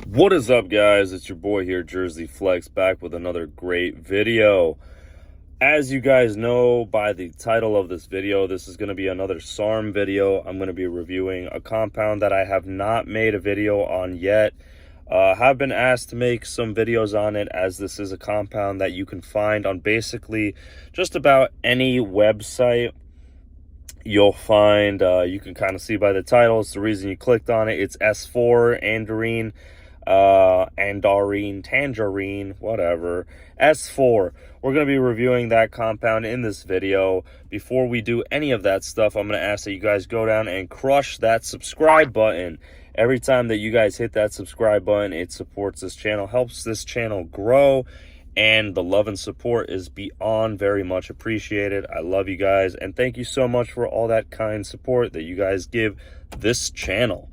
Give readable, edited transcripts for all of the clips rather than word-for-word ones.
What is up, guys? It's your boy here, Jersey Flex, back with another great video. As you guys know by the title of this video, this is going to be another SARM video. I'm going to be reviewing a compound that I have not made a video on yet. Have been asked to make some videos on it, as this is a compound that you can find on basically just about any website. You'll find, you can kind of see by the title, it's the reason you clicked on it. It's S4, Andarine, Tangerine, whatever. S4. We're going to be reviewing that compound in this video. Before we do any of that stuff, I'm going to ask that you guys go down and crush that subscribe button. Every time that you guys hit that subscribe button, it supports this channel, helps this channel grow, and the love and support is beyond very much appreciated. I love you guys, and thank you so much for all that kind support that you guys give this channel.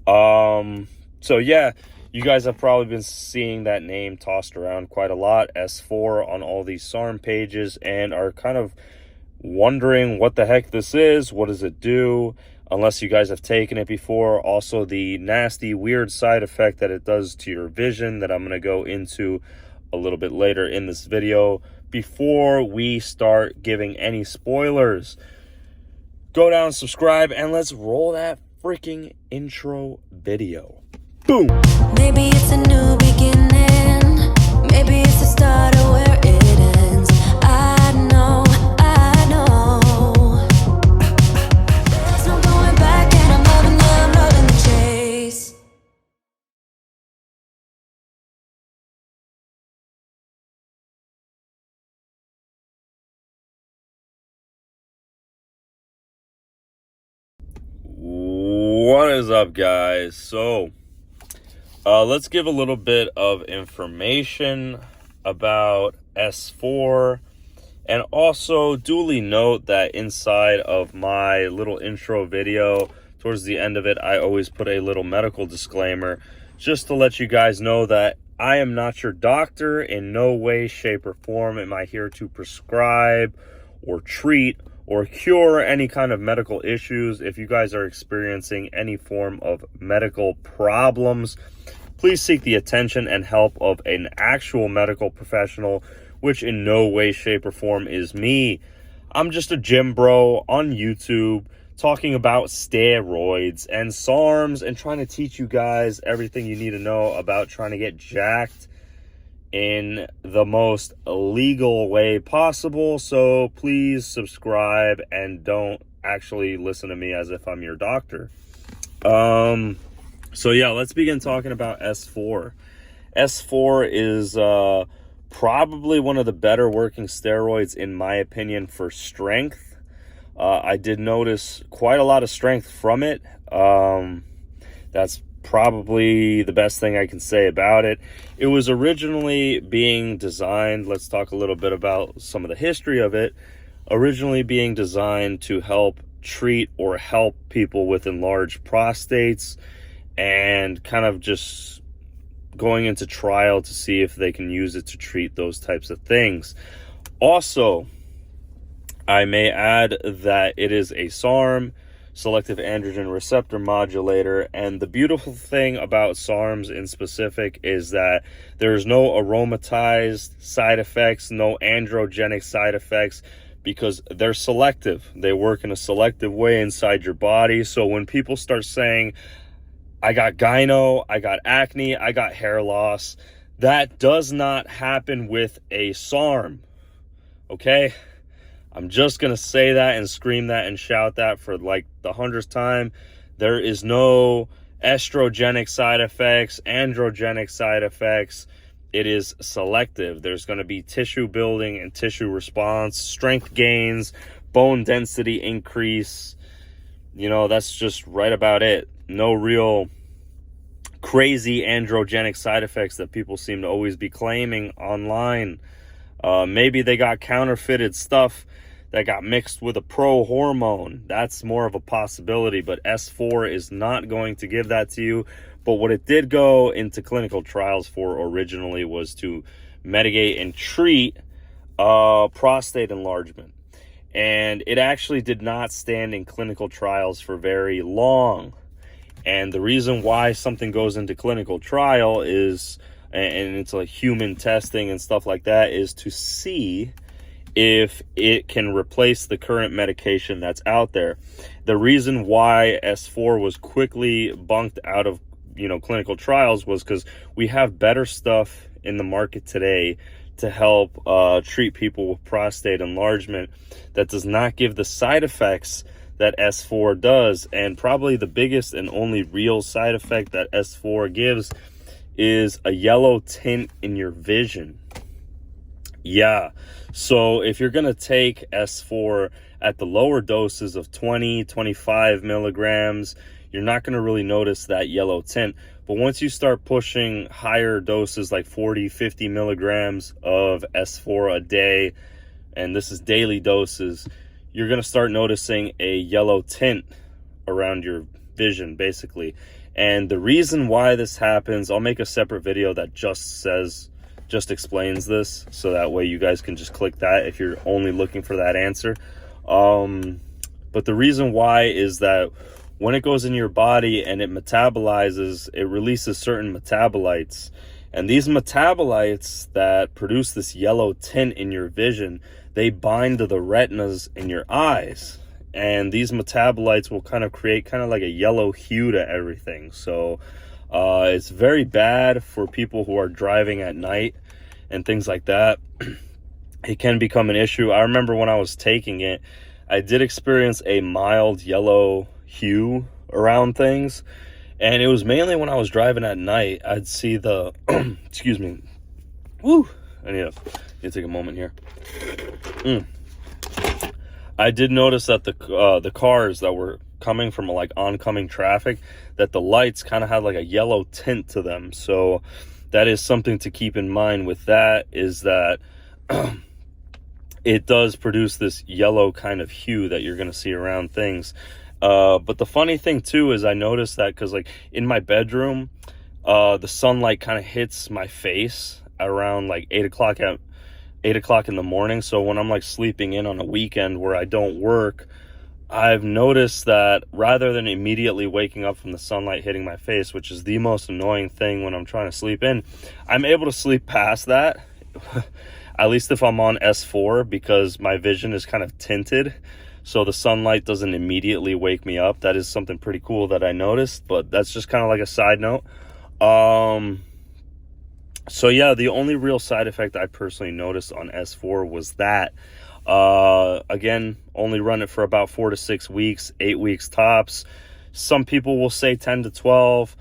So yeah, you guys have probably been seeing that name tossed around quite a lot, S4, on all these SARM pages, and are kind of wondering what the heck this is. What does it do? Unless you guys have taken it before. Also, the nasty, weird side effect that it does to your vision that I'm going to go into a little bit later in this video. Before we start giving any spoilers, go down, subscribe, and let's roll that freaking intro video. Boom! Maybe it's a new beginning. Maybe it's the start of where it ends. I know. There's no going back, and I'm loving the chase. What is up, guys? So let's give a little bit of information about S4, and also duly note that inside of my little intro video, towards the end of it, I always put a little medical disclaimer just to let you guys know that I am not your doctor. In no way, shape, or form am I here to prescribe or treat or cure any kind of medical issues. If you guys are experiencing any form of medical problems, please seek the attention and help of an actual medical professional, which in no way, shape, or form is me. I'm just a gym bro on YouTube talking about steroids and SARMs and trying to teach you guys everything you need to know about trying to get jacked in the most legal way possible. So please subscribe and don't actually listen to me as if I'm your doctor. So yeah, let's begin talking about S4. S4 is probably one of the better working steroids, in my opinion, for strength. I did notice quite a lot of strength from it. That's probably the best thing I can say about it. It was originally being designed, let's talk a little bit about some of the history of it, originally being designed to help treat or help people with enlarged prostates, and kind of just going into trial to see if they can use it to treat those types of things. Also, I may add that it is a SARM, selective androgen receptor modulator, and the beautiful thing about SARMs in specific is that there's no aromatized side effects, no androgenic side effects, because they're selective. They work in a selective way inside your body. So when people start saying, I got gyno, I got acne, I got hair loss, that does not happen with a SARM, okay? I'm just going to say that and scream that and shout that for like the 100th time. There is no estrogenic side effects, androgenic side effects. It is selective. There's going to be tissue building and tissue response, strength gains, bone density increase. You know, that's just right about it. No real crazy androgenic side effects that people seem to always be claiming online. Maybe they got counterfeited stuff that got mixed with a pro hormone. That's more of a possibility, but S4 is not going to give that to you. But what it did go into clinical trials for originally was to mitigate and treat prostate enlargement. And it actually did not stand in clinical trials for very long. And the reason why something goes into clinical trial is, and it's like human testing and stuff like that, is to see if it can replace the current medication that's out there. The reason why S4 was quickly bunked out of, clinical trials was because we have better stuff in the market today to help treat people with prostate enlargement that does not give the side effects that S4 does. And probably the biggest and only real side effect that S4 gives is a yellow tint in your vision. Yeah, so if you're going to take S4 at the lower doses of 20, 25 milligrams, you're not going to really notice that yellow tint. But once you start pushing higher doses like 40, 50 milligrams of S4 a day, and this is daily doses, you're going to start noticing a yellow tint around your vision, basically. And the reason why this happens, I'll make a separate video that just explains this, so that way you guys can just click that if you're only looking for that answer. But the reason why is that when it goes in your body and it metabolizes, it releases certain metabolites. And these metabolites that produce this yellow tint in your vision, they bind to the retinas in your eyes. And these metabolites will kind of create kind of like a yellow hue to everything. So it's very bad for people who are driving at night and things like that. It can become an issue. I remember when I was taking it, I did experience a mild yellow hue around things, and it was mainly when I was driving at night. I'd see the excuse me, woo, I need to take a moment here. I did notice that the cars that were coming from like oncoming traffic, that the lights kind of had like a yellow tint to them. So that is something to keep in mind with that, is that it does produce this yellow kind of hue that you're going to see around things. But the funny thing too is I noticed that because like in my bedroom, the sunlight kind of hits my face around like 8 o'clock in the morning. So when I'm like sleeping in on a weekend where I don't work, I've noticed that rather than immediately waking up from the sunlight hitting my face, which is the most annoying thing when I'm trying to sleep in, I'm able to sleep past that, at least if I'm on S4, because my vision is kind of tinted. So the sunlight doesn't immediately wake me up. That is something pretty cool that I noticed, but that's just kind of like a side note. So yeah, the only real side effect I personally noticed on S4 was that. Again, only run it for about 4 to 6 weeks, 8 weeks tops. Some people will say 10 to 12.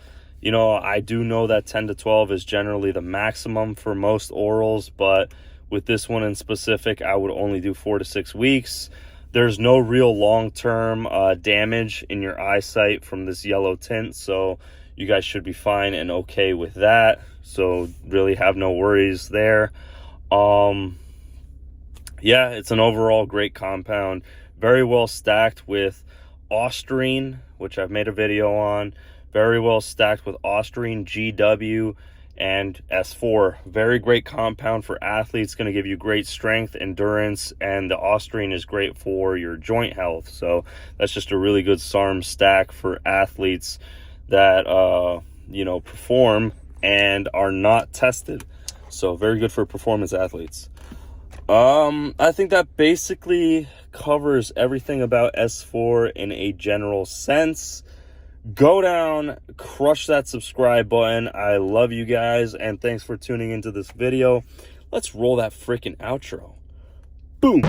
I do know that 10 to 12 is generally the maximum for most orals, but with this one in specific, I would only do 4 to 6 weeks. There's no real long-term damage in your eyesight from this yellow tint, so you guys should be fine and okay with that. So really have no worries there. Yeah, it's an overall great compound. Very well stacked with Andarine, which I've made a video on. Very well stacked with Andarine, GW, and S4. Very great compound for athletes. Going to give you great strength, endurance, and the Andarine is great for your joint health. So that's just a really good SARM stack for athletes that perform and are not tested. So very good for performance athletes. I think that basically covers everything about S4 in a general sense. Go down, crush that subscribe button. I love you guys, and thanks for tuning into this video. Let's roll that freaking outro. Boom.